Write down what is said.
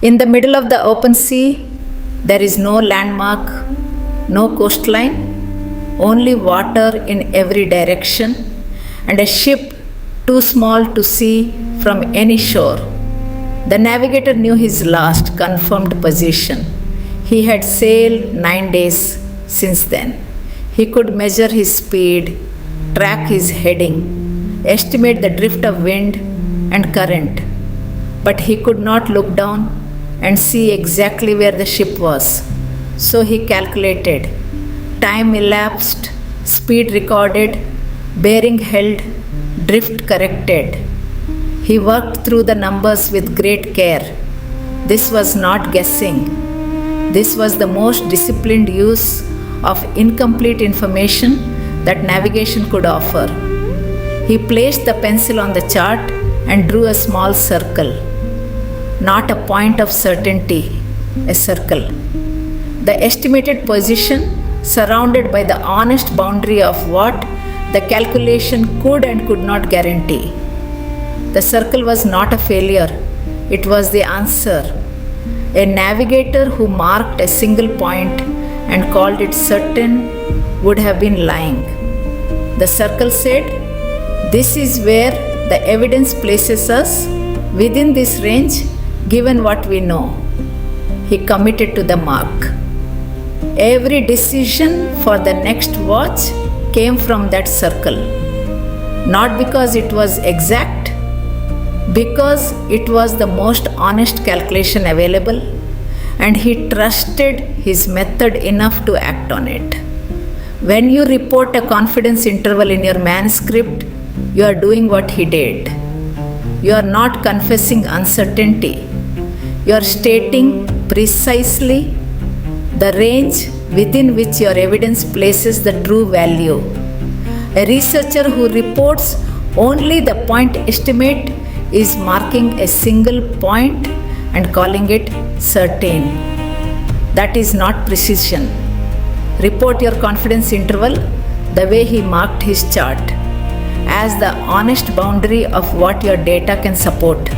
In the middle of the open sea, there is no landmark, no coastline, only water in every direction, and a ship too small to see from any shore. The navigator knew his last confirmed position. He had sailed 9 days since then. He could measure his speed, track his heading, estimate the drift of wind and current, but he could not look down and see exactly where the ship was. So he calculated. Time elapsed, speed recorded, bearing held, drift corrected. He worked through the numbers with great care. This was not guessing. This was the most disciplined use of incomplete information that navigation could offer. He placed the pencil on the chart and drew a small circle. Not a point of certainty, a circle. The estimated position surrounded by the honest boundary of what the calculation could and could not guarantee. The circle was not a failure, it was the answer. A navigator who marked a single point and called it certain would have been lying. The circle said, "This is where the evidence places us within this range given what we know." He committed to the mark. Every decision for the next watch came from that circle. Not because it was exact, because it was the most honest calculation available, and he trusted his method enough to act on it. When you report a confidence interval in your manuscript, you are doing what he did. You are not confessing uncertainty. You are stating precisely the range within which your evidence places the true value. A researcher who reports only the point estimate is marking a single point and calling it certain. That is not precision. Report your confidence interval the way he marked his chart, as the honest boundary of what your data can support.